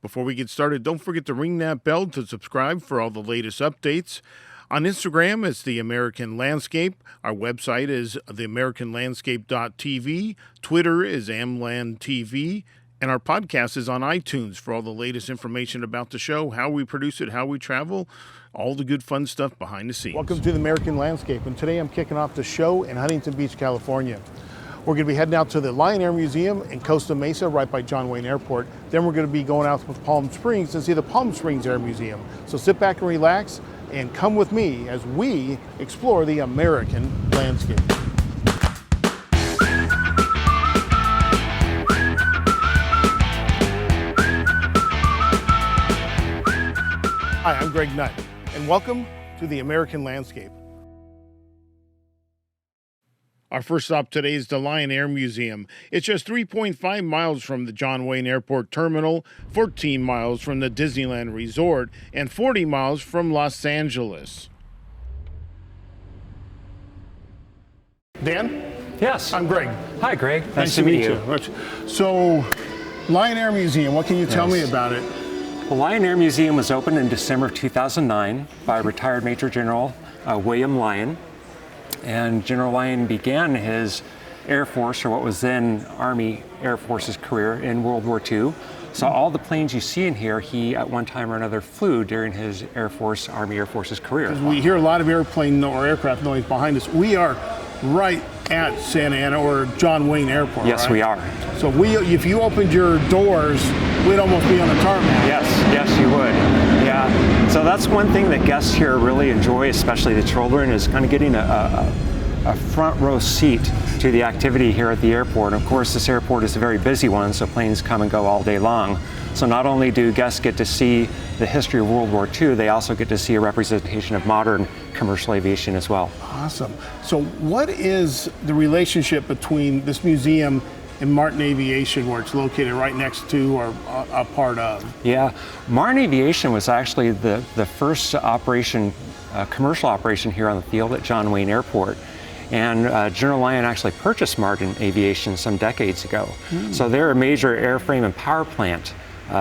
Before we get started, don't forget to ring that bell to subscribe for all the latest updates. On Instagram, it's The American Landscape. Our website is theamericanlandscape.tv. Twitter is AmLandTV. And our podcast is on iTunes for all the latest information about the show, how we produce it, how we travel, all the good fun stuff behind the scenes. Welcome to The American Landscape. And today I'm kicking off the show in Huntington Beach, California. We're going to be heading out to the Lyon Air Museum in Costa Mesa, right by John Wayne Airport. Then we're going to be going out to Palm Springs and see the Palm Springs Air Museum. So sit back and relax and come with me as we explore the American landscape. Hi, I'm Greg Nutt, and welcome to the American Landscape. Our first stop today is the Lyon Air Museum. It's just 3.5 miles from the John Wayne Airport Terminal, 14 miles from the Disneyland Resort, and 40 miles from Los Angeles. Dan? Yes. I'm Greg. Hi, Greg. Nice to meet you. So, Lyon Air Museum, what can you tell me about it? The Lyon Air Museum was opened in December of 2009 by retired Major General William Lyon. And General Lyon began his Air Force, or what was then Army Air Force's career, in World War II. So all the planes you see in here, he at one time or another flew during his Army Air Force's career. We hear a lot of airplane or aircraft noise behind us. We are right at Santa Ana or John Wayne Airport. Yes, right? we are. So if you opened your doors, we'd almost be on a tarmac. Yes, you would. Yeah. So that's one thing that guests here really enjoy, especially the children, is kind of getting a front row seat to the activity here at the airport. Of course, this airport is a very busy one, so planes come and go all day long. So not only do guests get to see the history of World War II, they also get to see a representation of modern commercial aviation as well. Awesome. So what is the relationship between this museum and Martin Aviation, where it's located right next to or a part of? Yeah, Martin Aviation was actually the first operation, commercial operation here on the field at John Wayne Airport. And General Lyon actually purchased Martin Aviation some decades ago. So they're a major airframe and power plant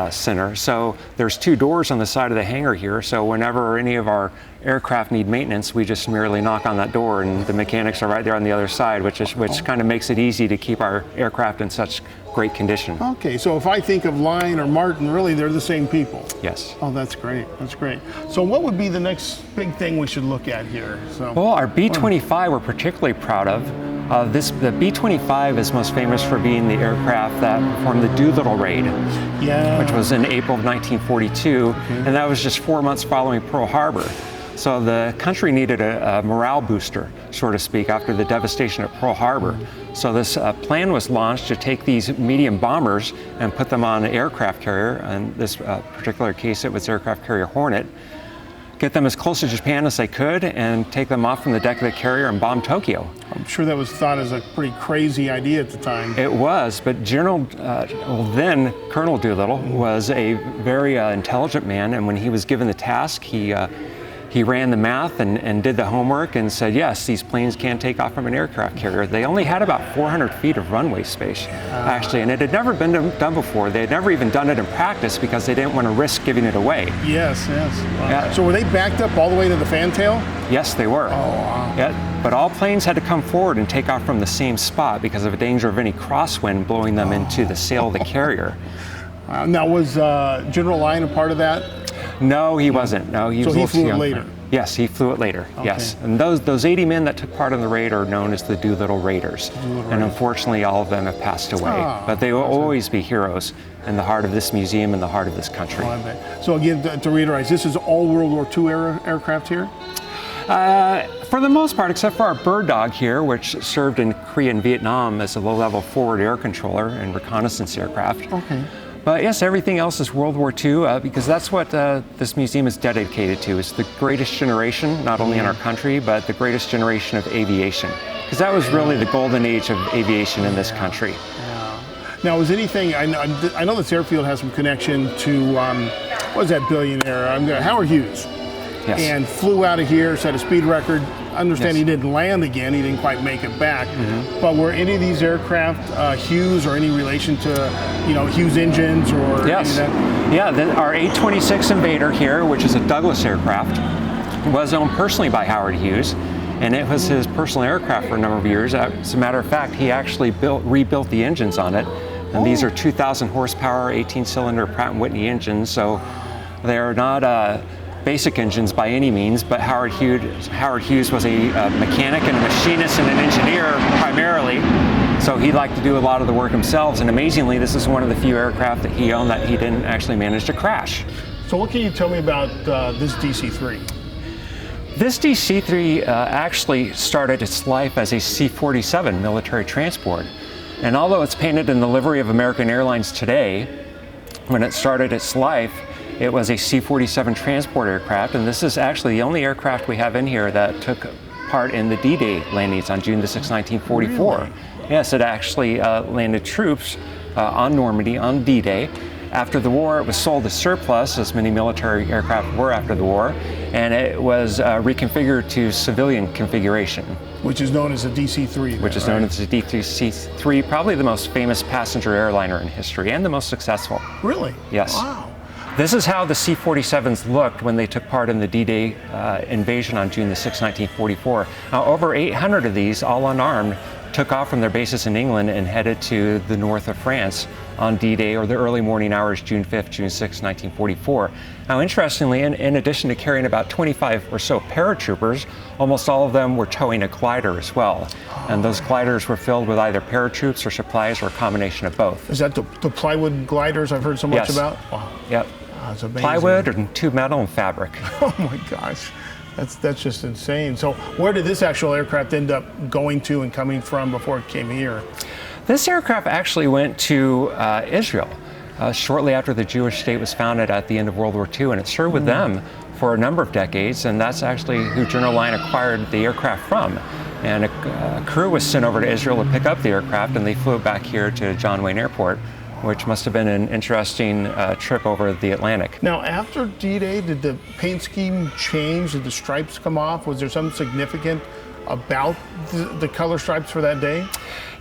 center. So there's two doors on the side of the hangar here. So whenever any of our aircraft need maintenance, we just merely knock on that door, and the mechanics are right there on the other side, which kind of makes it easy to keep our aircraft in such great condition. Okay, so if I think of Lyon or Martin, really they're the same people. Yes. Oh, that's great. That's great. So what would be the next big thing we should look at here? Well, our B-25 we're particularly proud of. The B-25 is most famous for being the aircraft that performed the Doolittle raid, which was in April of 1942, and that was just 4 months following Pearl Harbor. So the country needed a morale booster, so to speak, after the devastation of Pearl Harbor. So this plan was launched to take these medium bombers and put them on an aircraft carrier. In this particular case, it was aircraft carrier Hornet. Get them as close to Japan as they could and take them off from the deck of the carrier and bomb Tokyo. I'm sure that was thought as a pretty crazy idea at the time. It was, but then Colonel Doolittle was a very intelligent man, and when he was given the task, he ran the math and did the homework and said, yes, these planes can take off from an aircraft carrier. They only had about 400 feet of runway space, actually, and it had never been done before. They had never even done it in practice because they didn't want to risk giving it away. Yes. Wow. Yeah. So were they backed up all the way to the fantail? Yes, they were. Oh, wow. Yeah, but all planes had to come forward and take off from the same spot because of a danger of any crosswind blowing them into the sail of the carrier. Now, was General Lyon a part of that? No, he wasn't. No, he flew it later. Yes, he flew it later. Okay. Yes, and those 80 men that took part in the raid are known as the Doolittle Raiders, and unfortunately, all of them have passed away. But they will always be heroes in the heart of this museum and the heart of this country. So again, to reiterate, this is all World War II aircraft here? For the most part, except for our Bird Dog here, which served in Korea and Vietnam as a low-level forward air controller and reconnaissance aircraft. Okay. But yes, everything else is World War II because that's what this museum is dedicated to. It's the greatest generation, not only in our country, but the greatest generation of aviation. Because that was really the golden age of aviation in this country. Yeah. Now, is anything, I know this airfield has some connection to, what was that billionaire? Howard Hughes. Yes. And flew out of here, set a speed record understand he didn't land again. He didn't quite make it back. But were any of these aircraft Hughes or any relation to, you know, Hughes engines or yes. any of that? Yeah, our 826 Invader here, which is a Douglas aircraft, was owned personally by Howard Hughes, and it was his personal aircraft for a number of years. As a matter of fact, he actually rebuilt the engines on it, and these are 2,000 horsepower, 18-cylinder Pratt & Whitney engines, so they're not basic engines by any means, but Howard Hughes was a mechanic and a machinist and an engineer primarily, so he liked to do a lot of the work himself, and amazingly, this is one of the few aircraft that he owned that he didn't actually manage to crash. So what can you tell me about this DC-3? This DC-3 actually started its life as a C-47 military transport. And although it's painted in the livery of American Airlines today, when it started its life, it was a C-47 transport aircraft, and this is actually the only aircraft we have in here that took part in the D-Day landings on June the 6th, 1944. Really? Yes, it actually landed troops on Normandy on D-Day. After the war, it was sold as surplus, as many military aircraft were after the war, and it was reconfigured to civilian configuration. Which is known as a DC-3. Which is known as the DC-3, probably the most famous passenger airliner in history and the most successful. Really? Yes. Wow. This is how the C-47s looked when they took part in the D-Day invasion on June the 6th, 1944. Now, over 800 of these, all unarmed, took off from their bases in England and headed to the north of France on D-Day, or the early morning hours, June 5th, June 6th, 1944. Now, interestingly, in addition to carrying about 25 or so paratroopers, almost all of them were towing a glider as well. And those gliders were filled with either paratroops or supplies or a combination of both. Is that the plywood gliders I've heard so much about? Wow. Yep. That's amazing. Plywood and tube metal and fabric. Oh my gosh. That's just insane. So where did this actual aircraft end up going to and coming from before it came here? This aircraft actually went to Israel shortly after the Jewish state was founded at the end of World War II, and it served with them for a number of decades, and that's actually who General Lyon acquired the aircraft from. And a crew was sent over to Israel to pick up the aircraft, and they flew it back here to John Wayne Airport, which must have been an interesting trip over the Atlantic. Now, after D-Day, did the paint scheme change? Did the stripes come off? Was there something significant about the color stripes for that day?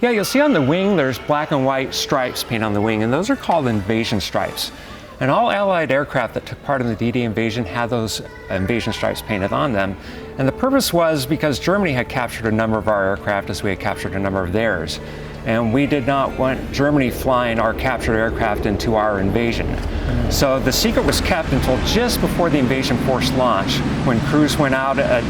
Yeah, you'll see on the wing there's black and white stripes painted on the wing, and those are called invasion stripes. And all Allied aircraft that took part in the D-Day invasion had those invasion stripes painted on them. And the purpose was because Germany had captured a number of our aircraft as we had captured a number of theirs. And we did not want Germany flying our captured aircraft into our invasion. So the secret was kept until just before the invasion force launched, when crews went out at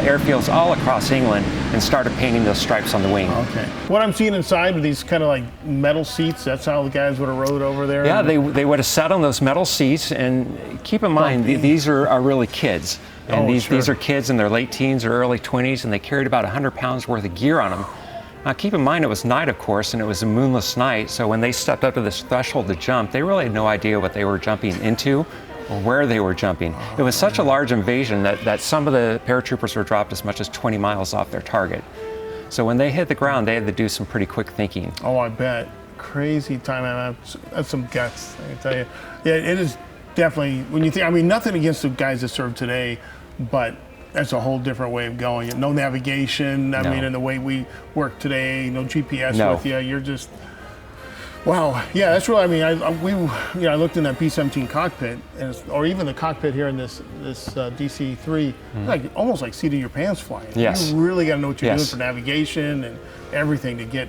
airfields all across England and started painting those stripes on the wing. Okay. What I'm seeing inside are these kind of like metal seats. That's how the guys would have rode over there? Yeah, they would have sat on those metal seats, and keep in mind, these are really kids. And these are kids in their late teens or early 20s, and they carried about 100 pounds worth of gear on them. Now, keep in mind, it was night, of course, and it was a moonless night, so when they stepped up to this threshold to jump, they really had no idea what they were jumping into or where they were jumping. It was such a large invasion that some of the paratroopers were dropped as much as 20 miles off their target. So when they hit the ground, they had to do some pretty quick thinking. Oh, I bet. Crazy time. That's some guts, I can tell you. Yeah, it is definitely, when you think, I mean, nothing against the guys that serve today, but that's a whole different way of going. No navigation, I mean, in the way we work today, no GPS with you. You're just, wow. Yeah, that's really, I mean, I looked in that B-17 cockpit, or even the cockpit here in this DC-3, like almost like seat of your pants flying. Yes. You really got to know what you're doing for navigation and everything to get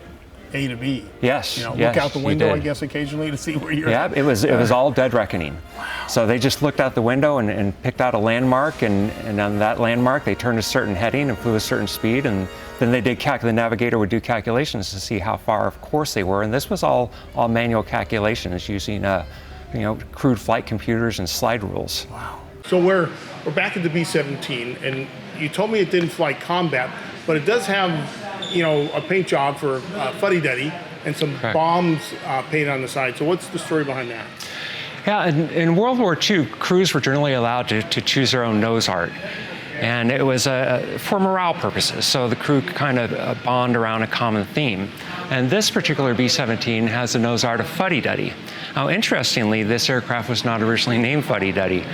A to B. Yes. You know, look out the window, I guess, occasionally to see where you're. Yeah, it was all dead reckoning. Wow. So they just looked out the window and picked out a landmark, and on that landmark they turned a certain heading and flew a certain speed, and then the navigator would do calculations to see how far of course they were, and this was all manual calculations using crude flight computers and slide rules. Wow. So we're back at the B-17, and you told me it didn't fly combat, but it does have, a paint job for fuddy-duddy and some bombs painted on the side. So what's the story behind that? Yeah, in World War II, crews were generally allowed to choose their own nose art. And it was for morale purposes, so the crew could kind of bond around a common theme. And this particular B-17 has a nose art of fuddy-duddy. Now, interestingly, this aircraft was not originally named fuddy-duddy.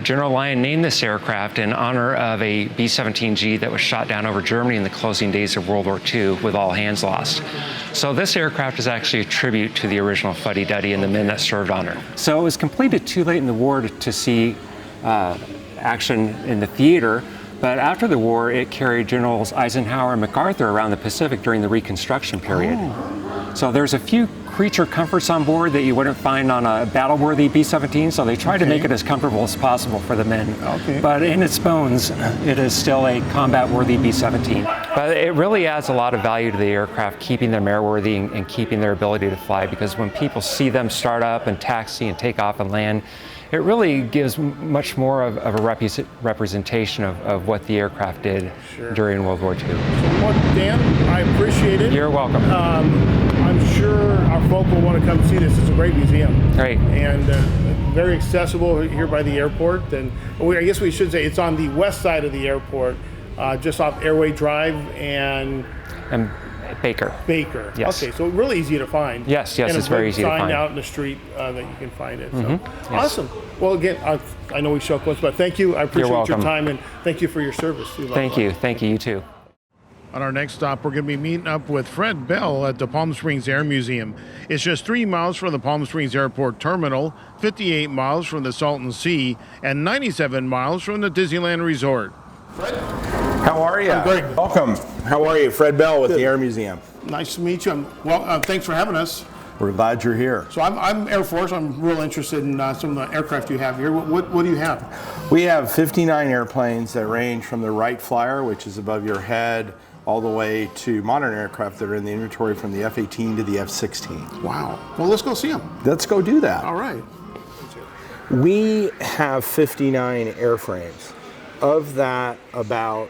General Lyon named this aircraft in honor of a B-17G that was shot down over Germany in the closing days of World War II with all hands lost. So this aircraft is actually a tribute to the original fuddy-duddy and the men that served on her. So it was completed too late in the war to see action in the theater, but after the war, it carried Generals Eisenhower and MacArthur around the Pacific during the Reconstruction period. So there's a few creature comforts on board that you wouldn't find on a battle-worthy B-17, so they tried to make it as comfortable as possible for the men. But in its bones, it is still a combat-worthy B-17. But it really adds a lot of value to the aircraft, keeping them airworthy and keeping their ability to fly, because when people see them start up and taxi and take off and land, it really gives much more of a representation of what the aircraft did during World War II. So, Dan, I appreciate it. You're welcome. I'm sure our folk will want to come see this. It's a great museum. Great. And very accessible here by the airport. And I guess we should say it's on the west side of the airport, just off Airway Drive and Baker. Yes. Okay, so really easy to find. Yes, it's very easy to find. And a sign out in the street that you can find it. So. Awesome. Well, again, I know we show close, but thank you. I appreciate your time, and thank you for your service. Thank you, you too. On our next stop, we're going to be meeting up with Fred Bell at the Palm Springs Air Museum. It's just 3 miles from the Palm Springs Airport Terminal, 58 miles from the Salton Sea, and 97 miles from the Disneyland Resort. Fred? How are you? I'm great. Welcome. How are you? Fred Bell with the Air Museum. Nice to meet you. Well, thanks for having us. We're glad you're here. So I'm Air Force. I'm real interested in some of the aircraft you have here. What do you have? We have 59 airplanes that range from the Wright Flyer, which is above your head, all the way to modern aircraft that are in the inventory from the F-18 to the F-16. Wow. Well, let's go see them. Let's go do that. All right. We have 59 airframes. Of that, about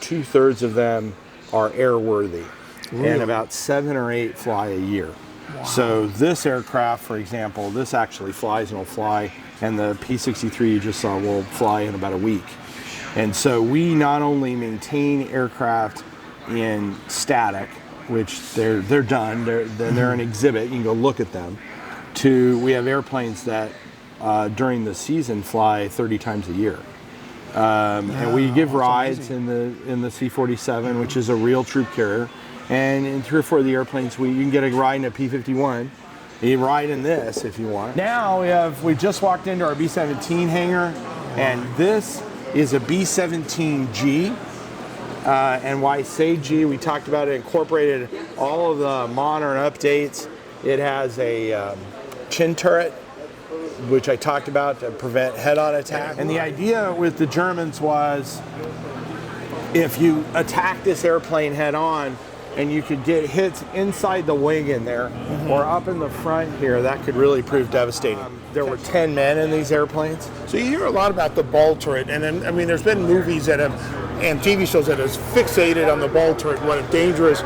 2/3 of them are airworthy, and about 7 or 8 fly a year. Wow. So this aircraft, for example, this actually flies and will fly, and the P-63 you just saw will fly in about a week. And so we not only maintain aircraft in static, which they're done, they're an exhibit, you can go look at them, we have airplanes that during the season fly 30 times a year. And we give rides in the C-47, which is a real troop carrier. And in 3 or 4 of the airplanes, you can get a ride in a P-51. You ride in this if you want. Now we just walked into our B-17 hangar, and this is a B-17G. And why I say G, we talked about it, incorporated all of the modern updates. It has a chin turret, which I talked about to prevent head-on attack. And the idea with the Germans was if you attack this airplane head-on and you could get hits inside the wing in there or up in the front here, that could really prove devastating. There were 10 men in these airplanes. So you hear a lot about the ball turret, and then, I mean, there's been movies that have, and TV shows that has fixated on the ball turret, what a dangerous,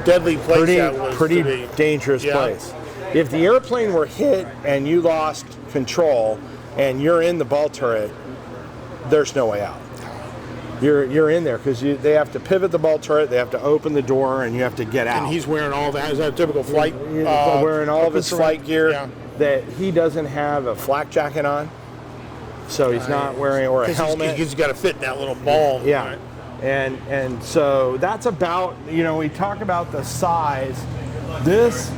deadly place that was. Pretty dangerous place. If the airplane were hit and you lost control and you're in the ball turret, there's no way out. You're in there because they have to pivot the ball turret, they have to open the door, and you have to get out. And he's wearing all that. Is that a typical flight? Wearing all of his flight gear. Yeah. That he doesn't have a flak jacket on, so he's not wearing, or a helmet. He's got to fit in that little ball. Yeah. Right? And so that's about, we talk about the size. This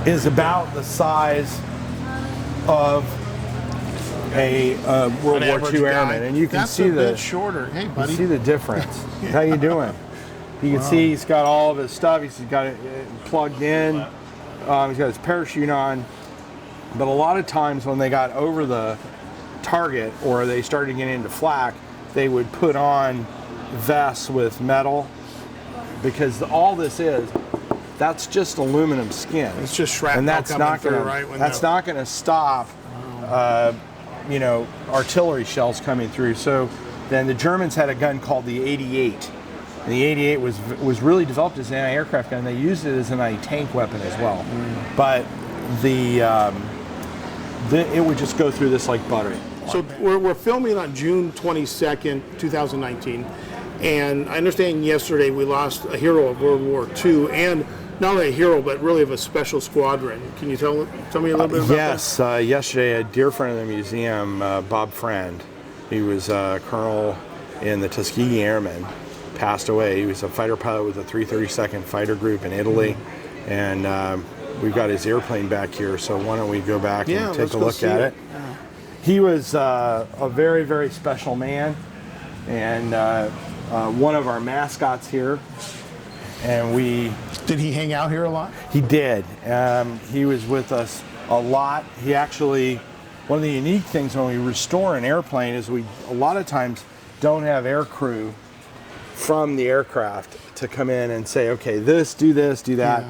is about the size of a World War II airman, and you can see the shorter. Hey, buddy. You see the difference. How you doing? You can see he's got all of his stuff. He's got it plugged in. He's got his parachute on. But a lot of times when they got over the target or they started getting into flak, they would put on vests with metal, because all this is, that's just aluminum skin. It's just shrapnel, and that's not going to stop artillery shells coming through. So then the Germans had a gun called the 88. And the 88 was really developed as an anti-aircraft gun. They used it as an anti-tank weapon as well. But it would just go through this like butter. So we're filming on June 22nd, 2019, and I understand yesterday we lost a hero of World War II, and not only a hero, but really of a special squadron. Can you tell me a little bit about yes, that? Yes, yesterday a dear friend of the museum, Bob Friend, he was a colonel in the Tuskegee Airmen, passed away. He was a fighter pilot with the 332nd Fighter Group in Italy, and we've got his airplane back here, so why don't we go back and take a look at it. Yeah. He was a very, very special man, and one of our mascots here, and we... Did he hang out here a lot? He did. He was with us a lot. He actually, one of the unique things when we restore an airplane is we a lot of times don't have air crew from the aircraft to come in and say, okay, do this, do that.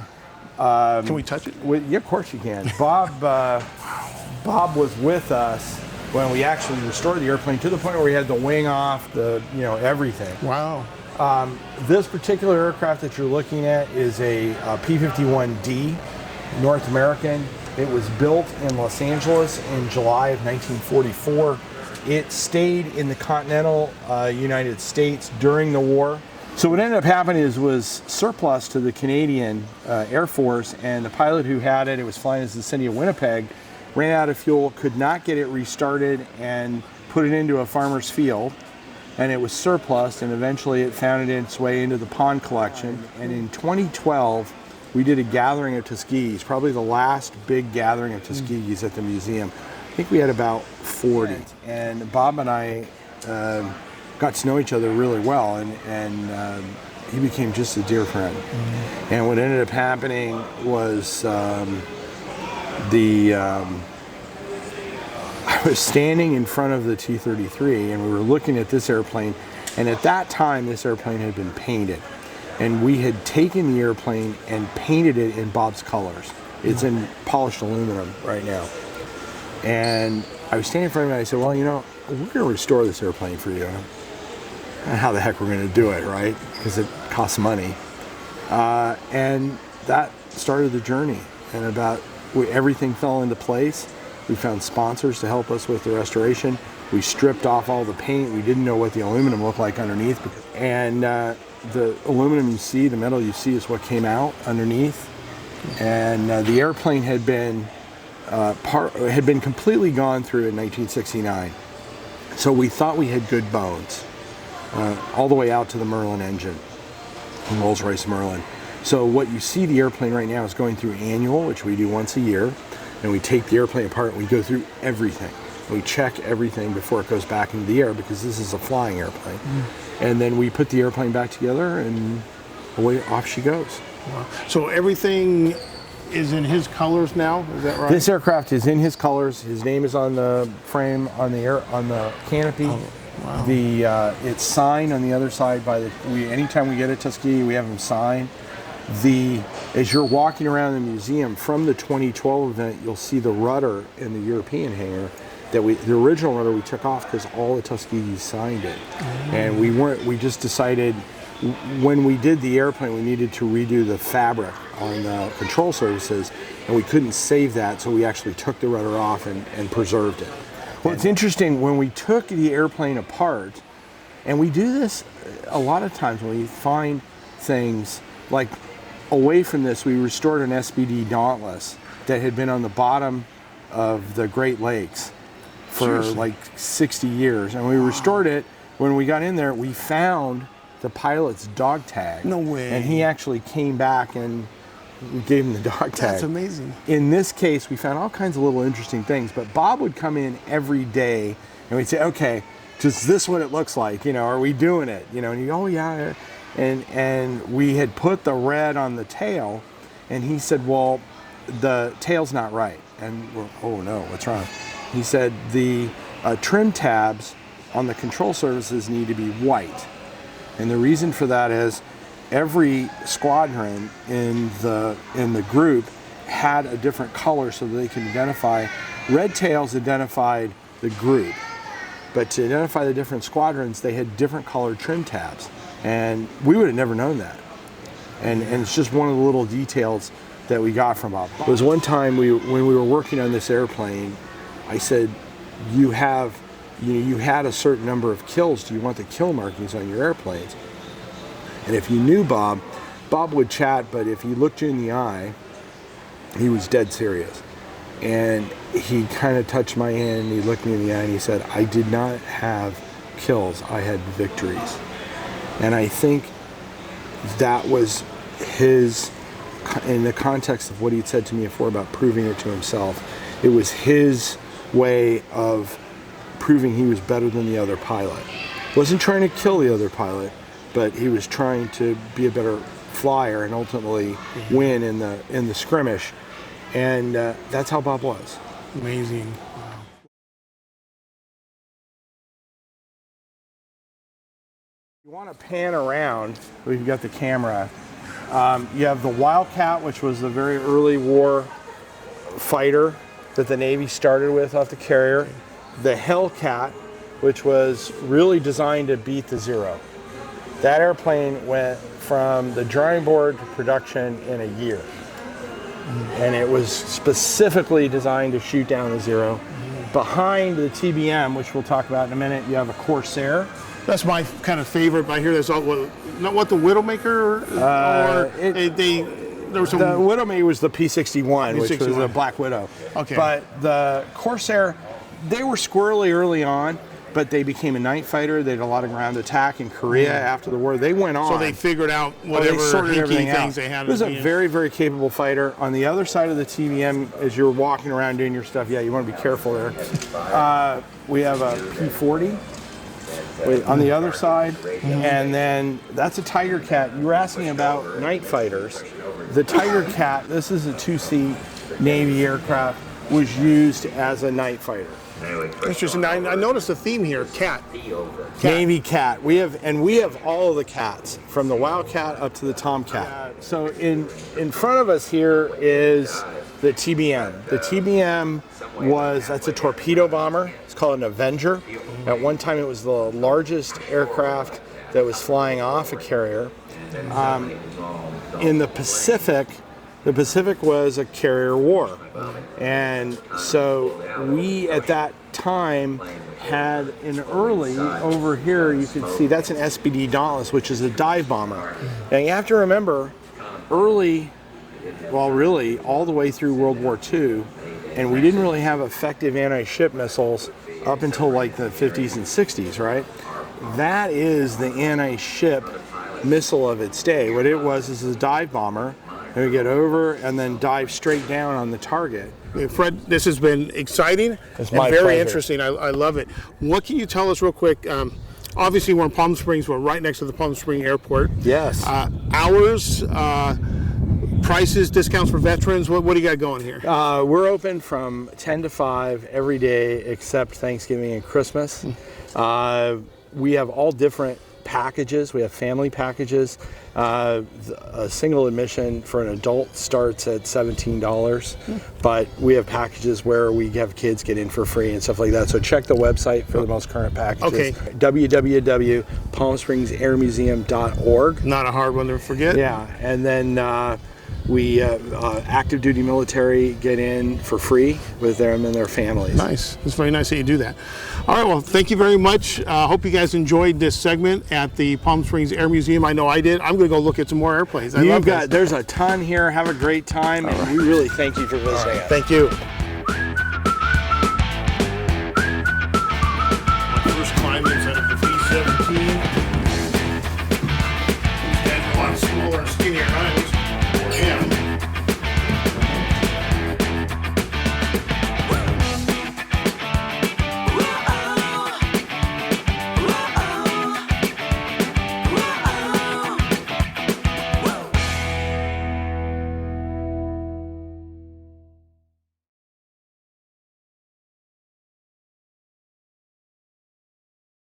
Yeah. Can we touch it? Yeah, of course you can. Bob was with us when we actually restored the airplane to the point where we had the wing off, everything. Wow. This particular aircraft that you're looking at is a P-51D, North American. It was built in Los Angeles in July of 1944. It stayed in the continental United States during the war. So what ended up happening was surplus to the Canadian Air Force, and the pilot who had it was flying as the city of Winnipeg, ran out of fuel, could not get it restarted, and put it into a farmer's field. And it was surplus, and eventually it found its way into the pond collection. And in 2012, we did a gathering of Tuskegees, probably the last big gathering of Tuskegees at the museum. I think we had about 40. And Bob and I got to know each other really well, and he became just a dear friend. And what ended up happening was I was standing in front of the T-33, and we were looking at this airplane, and at that time this airplane had been painted, and we had taken the airplane and painted it in Bob's colors. It's in polished aluminum right now. And I was standing in front of him, and I said, well, we're going to restore this airplane for you. I don't know how the heck we're going to do it, right? Because it costs money. And that started the journey, and everything fell into place. We found sponsors to help us with the restoration. We stripped off all the paint. We didn't know what the aluminum looked like underneath. And the aluminum you see, the metal you see, is what came out underneath. And the airplane had been completely gone through in 1969. So we thought we had good bones, all the way out to the Merlin engine, Rolls-Royce Merlin. So what you see the airplane right now is going through annual, which we do once a year. And we take the airplane apart and we go through everything. We check everything before it goes back into the air, because this is a flying airplane. And then we put the airplane back together, and away off she goes. Wow. So everything is in his colors now, is that right? This aircraft is in his colors. His name is on the frame, on the canopy. Oh, wow. It's signed on the other side by anytime we get a Tuskegee, we have him sign. As you're walking around the museum from the 2012 event, you'll see the rudder in the European hangar. The original rudder we took off because all the Tuskegees signed it. And we just decided when we did the airplane, we needed to redo the fabric on the control surfaces, and we couldn't save that, so we actually took the rudder off and preserved it. Well, it's interesting, when we took the airplane apart, and we do this a lot of times when we find things like, away from this, we restored an SBD Dauntless that had been on the bottom of the Great Lakes for like 60 years. And we restored it. When we got in there, we found the pilot's dog tag. No way. And he actually came back and we gave him the dog tag. That's amazing. In this case, we found all kinds of little interesting things. But Bob would come in every day and we'd say, okay, is this what it looks like? Are we doing it? And he'd, oh yeah. And we had put the red on the tail, and he said, well, the tail's not right. And we're, oh no, what's wrong? He said the trim tabs on the control surfaces need to be white. And the reason for that is every squadron in the group had a different color so that they can identify. Red tails identified the group, but to identify the different squadrons, they had different colored trim tabs. And we would have never known that. And it's just one of the little details that we got from Bob. It was one time when we were working on this airplane, I said, you have you had a certain number of kills. Do you want the kill markings on your airplanes? And if you knew Bob, Bob would chat, but if he looked you in the eye, he was dead serious. And he kind of touched my hand, he looked me in the eye, and he said, I did not have kills, I had victories. And I think that was his, in the context of what he'd said to me before about proving it to himself, it was his way of proving he was better than the other pilot. Wasn't trying to kill the other pilot, but he was trying to be a better flyer and ultimately win in the skirmish. And that's how Bob was. Amazing. You want to pan around, we've got the camera. You have the Wildcat, which was the very early war fighter that the Navy started with off the carrier. The Hellcat, which was really designed to beat the Zero. That airplane went from the drawing board to production in a year. And it was specifically designed to shoot down the Zero. Behind the TBM, which we'll talk about in a minute, you have a Corsair. That's my kind of favorite. I hear that's all, not what the Widowmaker, there was some. The Widowmaker was the P-61, which was a Black Widow. Okay. But the Corsair, they were squirrely early on, but they became a night fighter. They did a lot of ground attack in Korea after the war. They went on. So they figured out whatever hinky things they had. It was a very, very capable fighter. On the other side of the TBM, as you're walking around doing your stuff, yeah, you want to be careful there. We have a P-40 on the other side, and then that's a Tiger Cat. You were asking about night fighters. The Tiger Cat, this is a two-seat Navy aircraft, was used as a night fighter. Interesting. I noticed a theme here. Cat. Navy Cat. We have all of the cats, from the Wildcat up to the Tomcat. So in front of us here is the TBM. The TBM that's a torpedo bomber. It's called an Avenger. At one time, it was the largest aircraft that was flying off a carrier. In the Pacific was a carrier war. And so we, at that time, had an early, over here, you can see, that's an SBD Dauntless, which is a dive bomber. And you have to remember, early, well, really, all the way through World War II, and we didn't really have effective anti-ship missiles up until like the 50s and 60s, right? That is the anti-ship missile of its day. What it was is a dive bomber. It would get over and then dive straight down on the target. Fred, this has been exciting and very interesting. I love it. What can you tell us real quick? Obviously, we're in Palm Springs. We're right next to the Palm Springs Airport. Yes. Hours, prices, discounts for veterans. What do you got going here? We're open from 10 to 5 every day except Thanksgiving and Christmas. We have all different packages. We have family packages. A single admission for an adult starts at $17, but we have packages where we have kids get in for free and stuff like that. So check the website for the most current packages. Okay. www.palmspringsAirMuseum.org. Not a hard one to forget. Yeah, and then we active duty military get in for free with them and their families. Nice. It's very nice that you do that. All right, well, thank you very much. Hope you guys enjoyed this segment at the Palm Springs Air Museum. I know I did. I'm going to go look at some more airplanes. There's a ton here. Have a great time, and we really thank you for visiting us. Thank you.